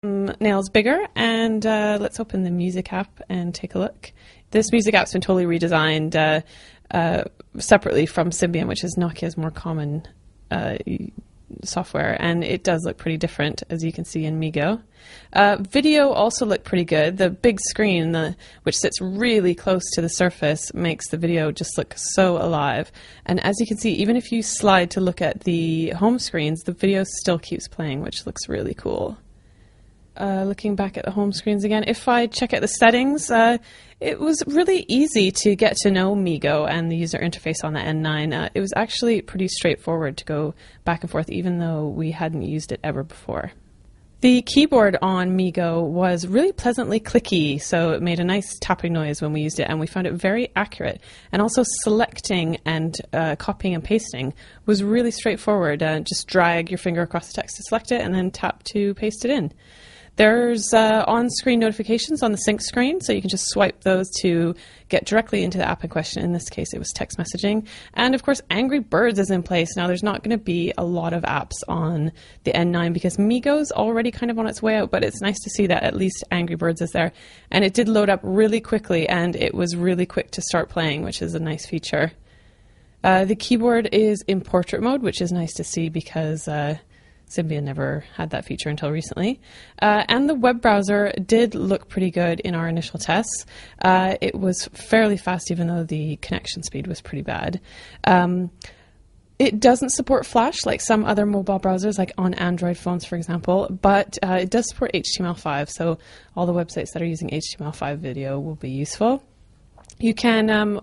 Nails bigger, and let's open the music app and take a look. This music app's been totally redesigned separately from Symbian, which is Nokia's more common software, and it does look pretty different, as you can see in MeeGo. Video also looked pretty good. The big screen, which sits really close to the surface, makes the video just look so alive. And as you can see, even if you slide to look at the home screens, the video still keeps playing, which looks really cool. Looking back at the home screens again, if I check out the settings, it was really easy to get to know MeeGo and the user interface on the N9. It was actually pretty straightforward to go back and forth, even though we hadn't used it ever before. The keyboard on MeeGo was really pleasantly clicky, so it made a nice tapping noise when we used it, and we found it very accurate. And also selecting and copying and pasting was really straightforward. Just drag your finger across the text to select it, and then tap to paste it in. There's on-screen notifications on the sync screen, so you can just swipe those to get directly into the app in question. In this case, it was text messaging. And of course, Angry Birds is in place. Now, there's not going to be a lot of apps on the N9 because MeeGo's already kind of on its way out, but it's nice to see that at least Angry Birds is there. And it did load up really quickly, and it was really quick to start playing, which is a nice feature. The keyboard is in portrait mode, which is nice to see because Symbian never had that feature until recently. And the web browser did look pretty good in our initial tests. It was fairly fast, even though the connection speed was pretty bad. It doesn't support Flash like some other mobile browsers, like on Android phones, for example, but it does support HTML5, so all the websites that are using HTML5 video will be useful. You can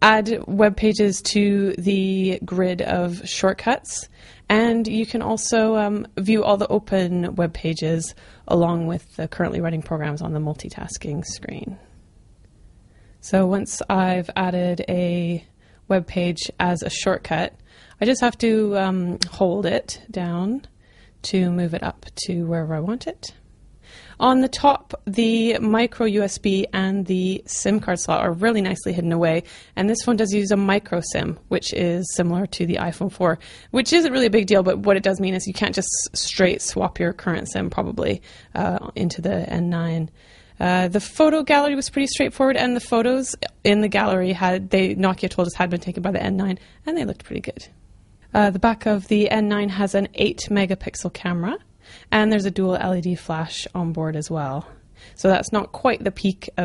add web pages to the grid of shortcuts, and you can also view all the open web pages along with the currently running programs on the multitasking screen. So once I've added a web page as a shortcut, I just have to hold it down to move it up to wherever I want it. On the top, the micro USB and the SIM card slot are really nicely hidden away, and this phone does use a micro SIM, which is similar to the iPhone 4, which isn't really a big deal, but what it does mean is you can't just straight swap your current SIM probably into the N9. The photo gallery was pretty straightforward, and the photos in the gallery Nokia told us had been taken by the N9, and they looked pretty good. The back of the N9 has an 8 megapixel camera, and there's a dual LED flash on board as well. So that's not quite the peak of